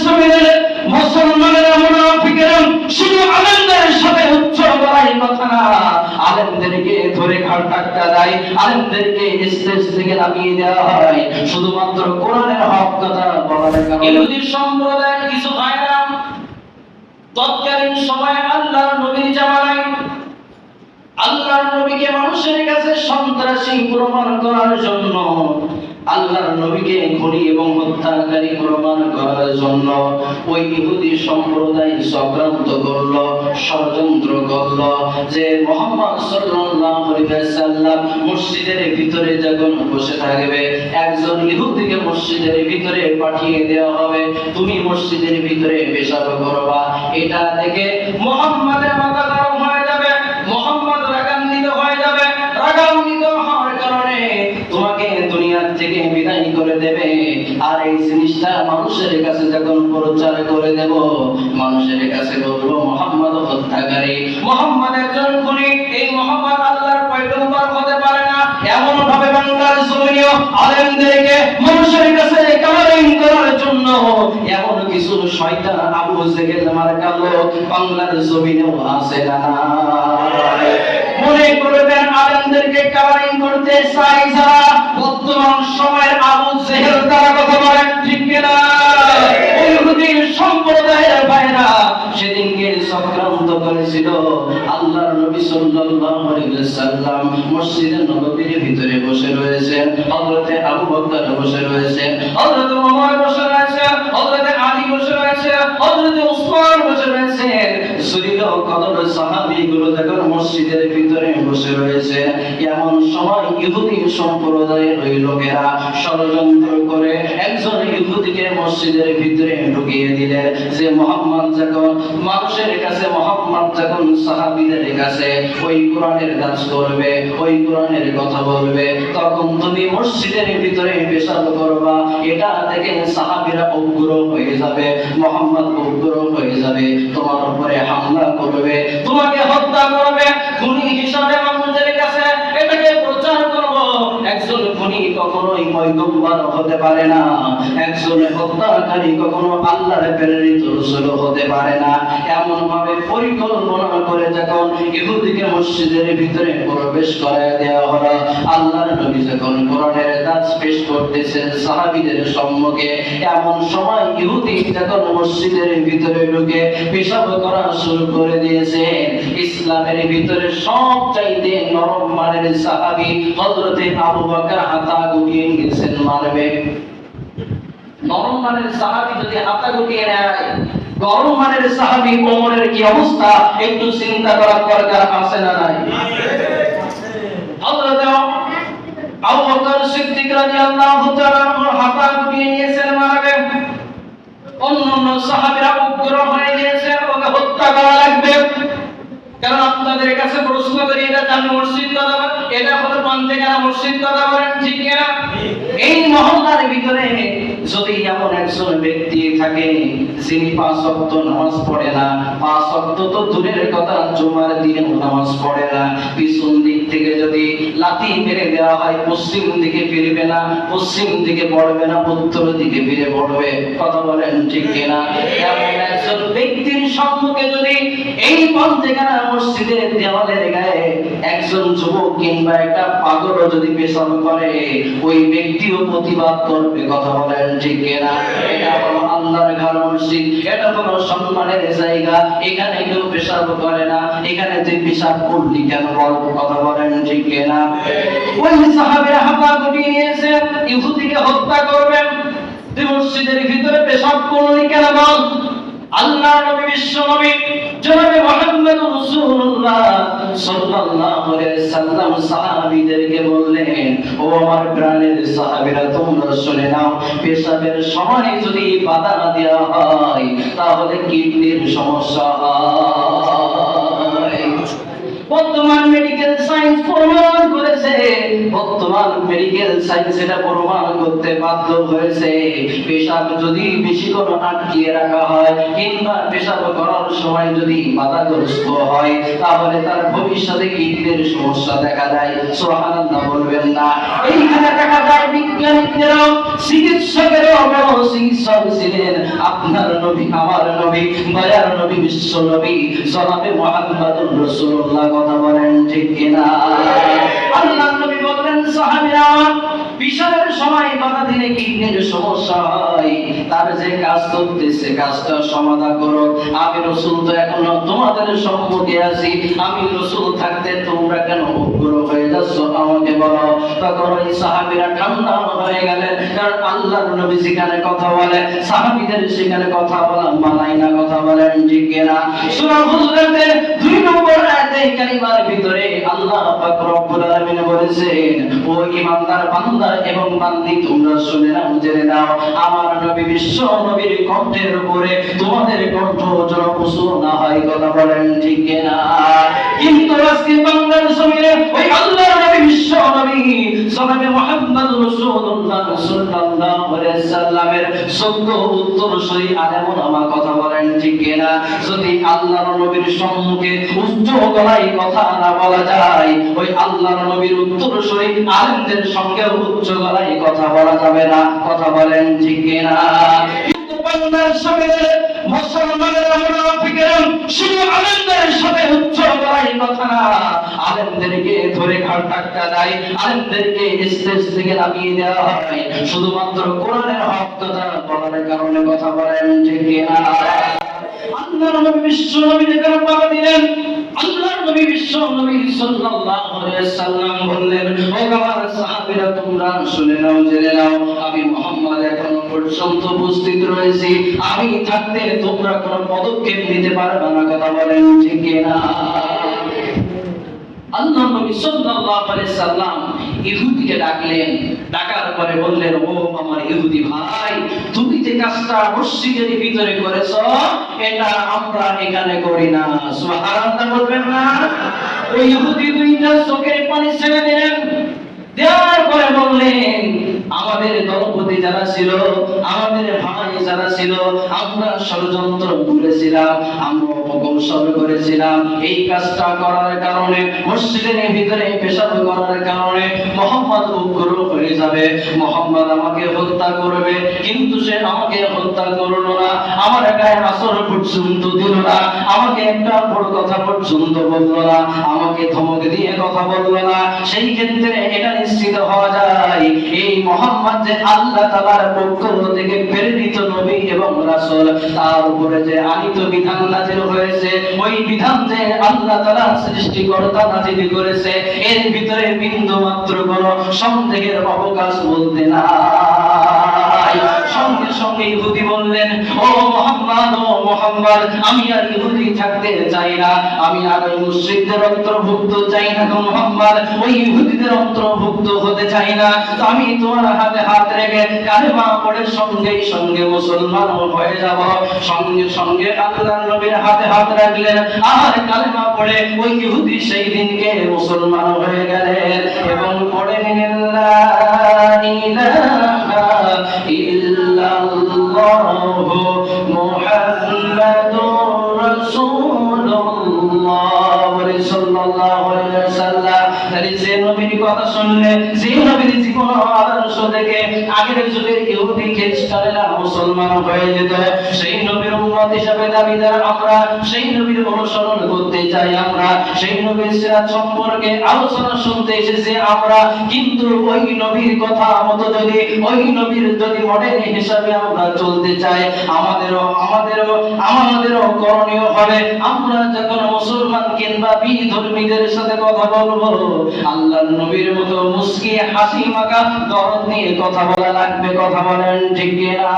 জমিনের মুসলমানেরা মুনাফিকেরা শুধু আলেমদের সাথে উচ্চ গলায় কথা না, আলেমদেরকে ধরে ঘাড় ধাক্কা দেয়, আলেমদেরকে স্টেজ থেকে নামিয়ে দেওয়া হয় শুধুমাত্র কোরআনের হক কথা বলার কারণে। ইহুদি সম্প্রদায়ের কিছু ভাইরা তৎকালীন সময়ে আল্লাহর নবীর জামানায় আল্লাহর নবীকে মানুষের কাছে সন্ত্রাসী প্রমাণ করার জন্য, আল্লাহর নবীকে খুনি এবং হত্যাকারী প্রমাণ করার জন্য ওই ইহুদি সম্প্রদায় চক্রান্ত করল, ষড়যন্ত্র করল যে মুহাম্মদ সাল্লাল্লাহু আলাইহি ওয়াসাল্লাম মসজিদের ভিতরে যখন বসে থাকবে, একজন ইহুদিকে মসজিদের ভিতরে পাঠিয়ে দেওয়া হবে, তুমি মসজিদের ভিতরে পেশাব করবা। এটা দেখে মুহাম্মাদের মাথা গরম হয়ে যাবে, মুহাম্মদ রাগান্বিত হয়ে যাবে, রাগান্বিত হওয়ার কারণে তোমাকে দুনিয়ার থেকে বিদায় করে দেবে। আর এই জিনিসটা মানুষের কাছে যখন প্রচার করে দেব, মানুষের কাছে বলবো মুহাম্মদ হত্যাকারী, মুহাম্মদ একজন খুনি, এই মুহাম্মদ আল্লাহর পয়গম্বর হতে পারে না। এমন ভাবে বাংলার জমিনেও আলেমদেরকে মানুষের কাছে কালারিং করার জন্য এমন কিছু শয়তান আবু জেহেল মার্কা লোক বাংলার জমিনেও আছে না। মনে করবেন আলেমদেরকে কালারিং করতে চাই যারা, বর্তমান সময়ের আবু জেহেল তারা কথা বলেন ঠিক কিনা? ওই ইহুদি সম্প্রদায়ের ভাইরা সেদিনকে চক্রান্ত করেছিল। আল্লাহর নবী সাল্লাল্লাহু আলাইহি ওয়াসাল্লাম মসজিদে নববীর ভিতরে বসে রয়েছেন, হযরতে আবু বকর বসে রয়েছেন, হযরতে ওমর বসে রয়েছেন, হযরতে আলী বসে রয়েছেন, হযরতে উসমান বসে রয়েছেন। সুদীর্ঘ কদর সাহাবীগুলো যখন মসজিদের ভিতরে বসে রয়েছে, এমন সময় ইহুদি সম্প্রদায়ের ওই লোকেরা ষড়যন্ত্র করে একজন ইহুদিকে মসজিদের ভিতরে ঢুকিয়ে দিলেন যে মুহাম্মদ যখন মানুষের কাছে, মুহাম্মদ যখন সাহাবীদের কাছে ওই কোরআনের কাজ করবে, ওই কোরআনের কথা বলবে, তখন তুমি মসজিদের ভিতরে পেশাব করবা। এটা দেখে সাহাবীরা উগ্র হয়ে যাবে, মুহাম্মদ উগ্র হয়ে যাবে, তোমার উপরে হামলা করবে, তোমাকে হত্যা করবে। খুনি হিসাবে মানুষের কাছে এটাকে প্রচার করব। একজন খুনি কখনোই পয়গম্বর হতে পারে না, একজন হত্যাকারী কখনো আল্লাহর প্রেরিত রাসূল হতে পারে না। এমন ভাবে পরিকল্পনা করে যখন ইহুদিকে মসজিদের ভিতরে প্রবেশ করায় দেওয়া হলো, আল্লাহর নবী যখন কোরআনের দাস পেশ করতেছেন সাহাবীদের সম্মুখে, এমন সময় ইহুদি যখন মসজিদের ভিতরে ঢুকে পেশাব করা শুরু করে দিয়েছে। ইসলামের ভিতরে সবচাইতে নরম মানের সাহাবী হযরতে আবু বকর হাতা গুটিয়ে গেছেন মারবে। নরম মানের সাহাবী যদি হাতা গুটিয়ে নেয়, গরম মানের সাহাবী ওমরের কি অবস্থা একটু চিন্তা করার দরকার আছে না নাই? হযরতে আবু বকর সিদ্দিক রাদিয়াল্লাহু তাআলা হাতা গুটিয়ে নিয়েছেন মারবে। অন্যান্য সাহাবীরা উগ্র হয়ে গিয়েছেন, ওকে হত্যা করা লাগবে। কারণ আপনাদের কাছে প্রশ্ন করি, এটা জামি মসজিদ কথা বলেন, এটা হলো পান্তেগানা মসজিদ কথা বলেন ঠিক কিনা? এই মহল্লার ভিতরে যদি এমন একজন ব্যক্তি থাকে যিনি 5 ওয়াক্ত নামাজ পড়ে না, 5 ওয়াক্ত তো দূরের কথা জুমার দিনে নামাজ পড়ে না, পিছন দিক থেকে যদি লাথি মেরে দেওয়া হয় পশ্চিম দিকে ফিরবে না, পশ্চিম দিকে পড়বে না, উত্তর দিকে ফিরে পড়বে, কথা বলেন ঠিক কিনা? এমন একজন ব্যক্তির সম্মুখে যদি এই পান্তেগানা মসজিদের দেওয়ালের গায়ে একজন যুবক কিংবা একটা পাগল যদি পেশাব করে, ওই ব্যক্তিও প্রতিবাদ করবে, কথা বলেন ঠিক কিনা? এটা হলো আল্লাহর ঘর মসজিদ, এটা হলো সম্মানের জায়গা, এখানে কেউ পেশাব করে না, এখানে তুই পেশাব করলি কেন বল, কথা বলেন ঠিক কিনা? ওই সাহাবীরা হাতা গুটিয়ে নিয়েছে, ইহুদিকে হত্যা করবেন, তুই মসজিদের ভিতরে পেশাব করলি কেন বল। আল্লাহর নবী বিশ্ব নবী জনাবে মুহাম্মদ রাসূলুল্লাহ সাল্লাল্লাহু আলাইহি সাল্লাম সাহাবীদেরকে বললেন, ও আমার প্রাণের সাহাবীরা তোমরা শুনে নাও, পেশাবের সময় যদি বাধা দেওয়া হয় তাহলে কিডনির সমস্যা হয়। বর্তমান মেডিকেল সায়েন্স প্রমাণ করেছে, বর্তমান মেডিকেল সায়েন্স এটা প্রমাণ করতে বাধ্য হয়েছে, পেশাব যদি বেশি করে আটকিয়ে রাখা হয় কিংবা পেশাব করার সময় যদি বাধাগ্রস্ত হয় তাহলে তার ভবিষ্যতে কিডনির সমস্যা দেখা দেয়। সুবহানাল্লাহ বলবেন না? এইখানে দেখা যায় বিজ্ঞানীদেরও চিকিৎসকেরও বড় চিকিৎসক ছিলেন আপনার নবী, আমার নবী, দয়ার নবী, বিশ্ব নবী জনাবে মুহাম্মদুর রাসূলুল্লাহ। কথা বলেন ঠিক কিনা? আল্লাহর নবী বললেন, সাহাবীরা পেশাবের সময় বাধা দিলে কিডনির সমস্যা হয়, তার যে কাজ করতেছে কাজটা সমাধান করো। আমি রাসূল তো এখনো তোমাদের সম্মুখে আছি, আমি রাসূল থাকতে তোমরা কেন উগ্র হয়ে যাচ্ছ আমাকে বলো। তখন ওই সাহাবীরা ঠান্ডা হয়ে গেলেন, কারণ আল্লাহর নবী যেখানে কথা বলে সাহাবীদের সেখানে কথা বলা মানায় না। কথা বলেন ঠিক কিনা? সূরা হুজুরাতের 2 নম্বর আয়াতে কারিমার ভিতরে আল্লাহ পাক রব্বুল আলামিন বলেছেন, ও ঈমানদার বান্দা এবং বান্দি তোমরা শুনে নাও, জেনে নাও, আমার নবী বিশ্ব নবীর কণ্ঠের উপরে তোমাদের কণ্ঠ যেন উঁচু না হয়। কথা বলেন ঠিক কিনা? কিন্তু আজকে বাংলার জমিনে ওই আল্লাহর নবী বিশ্ব নবী জনাবে মুহাম্মদুর রাসূলুল্লাহ সাল্লাল্লাহু আলাইহি সাল্লামের সত্য উত্তরসূরি আলেম ওলামা। কথা বলেন ঠিক কিনা? যদি আল্লাহর নবীর সম্মুখে উচ্চ গলায় কথা না বলা যায়, ওই আল্লাহর নবীর উত্তরসূরি আলেমদের সঙ্গে উচ্চ গলায় কথা বলা যাবে না। কথা বলেন ঠিক কিনা? কিন্তু বাংলার জমিনে মুসলমানেরা মুনাফিকেরা শুধু আলেমদের সাথে উচ্চ গলায় কথা না, আলেমদেরকে ধরে ঘাট ধাক্কা দেয়, আলেমদেরকে স্টেজ থেকে নামিয়ে দেওয়া হয় শুধুমাত্র কোরআনের হক কথা বলার কারণে। কথা বলেন ঠিক কিনা? আল্লাহর নবী বিশ্ব নবী যখন বাবা দিলেন, আল্লাহর নবী বিশ্ব নবী সাল্লাল্লাহু আলাইহি সাল্লাম বললেন, ও আমার সাহাবীরা তোমরা শুনে নাও, জেনে নাও, আমি মুহাম্মদ এখনো পর্যন্ত উপস্থিত রয়েছি, আমি থাকতে তোমরা কোনো পদক্ষেপ নিতে পারবে না। কথা বলেন ঠিক কিনা? আল্লাহর নবী সাল্লাল্লাহু আলাইহি সাল্লাম ইহুদিকে ডাকলেন, ডাকার পরে বললেন, ও আমার ইহুদি ভাই, তুমি যে কাজটা মসজিদের ভিতরে করেছো এটা আমরা এখানে করি না। সুবহানাল্লাহ বলবেন না? ওই ইহুদি দুইটা চোখের পানি ছেড়ে দিলেন, দেওয়ার পরে বললেন, আমাদের দলপতি যারা ছিল, আমাদের ভাই যারা ছিল, আমরা ষড়যন্ত্র করেছিলাম, আমরা অপকৌশল করেছিলাম, এই কাজটা করার কারণে মসজিদের ভিতরে পেশাব করার কারণে মুহাম্মদ উগ্র হয়ে যাবে, মুহাম্মদ আমাকে হত্যা করবে। কিন্তু সে আমাকে হত্যা করলো না, আমার গায়ে আসর পর্যন্ত দিল না, আমাকে একটা বড় কথা পর্যন্ত বললো না, আমাকে ধমক দিয়ে কথা বললো না। সেই ক্ষেত্রে এটা নিশ্চিত হওয়া যায় এই মুহাম্মদ যে আল্লাহ তাআলার পক্ষ থেকে প্রেরিত নবী এবং রাসূল, তার উপরে যে আনিত বিধান নাযিল হয়েছে, ওই বিধান যে আল্লাহ তাআলা সৃষ্টিকর্তা নাযিল করেছে, এর ভিতরে বিন্দু মাত্র কোনো সন্দেহের অবকাশ বলতে নাই। সঙ্গে সঙ্গে ইহুদি বললেন, ও মুহাম্মদ, ও মুহাম্মদ, আমি আর ইহুদি থাকতে চাই না, আমি আর ওই মুশরিকদের অন্তর্ভুক্ত চাই না গো মুহাম্মদ, ওই ইহুদিদের অন্তর্ভুক্ত হতে চাই না। তো আমি তোমার হাতে হাত রেখে কালেমা পড়ে সঙ্গে সঙ্গে মুসলমান হয়ে যাব। সঙ্গে সঙ্গে আল্লাহর নবীর হাতে হাত রাখলেন, আর কালেমা পড়ে ওই ইহুদি সেই দিনকে মুসলমান হয়ে গেলেন এবং পড়ে লা ইলাহা ইল্লাল্লাহু মুহাম্মাদুর রাসূলুল্লাহ সাল্লাল্লাহু আলাইহি ওয়াসাল্লাম। তাহলে যে নবীর কথা শুনলে, যে নবীর জীবন আদর্শ দেখে আগের যুগের ইহুদি খ্রিস্টানেরা মুসলমান হয়ে যেত, সেই নবীর উম্মত হিসেবে দাবিদার আমরা, সেই নবীর অনুসরণ করতে চাই আমরা, সেই নবীর সিরাত সম্পর্কে আলোচনা শুনতে এসেছি আমরা। কিন্তু ওই নবীর কথা মতো যদি, ওই নবীর যদি মডেল হিসেবে আমরা চলতে চাই, আমাদেরও করণীয় হবে, আমরা যখন মুসলমান কিংবা বিধর্মীদের সাথে কথা বলবো, আল্লাহর নবীর মতো মুস্কি হাসি মাখা দরদ নিয়ে কথা বলা লাগবে। কথা বলেন ঠিক কিনা?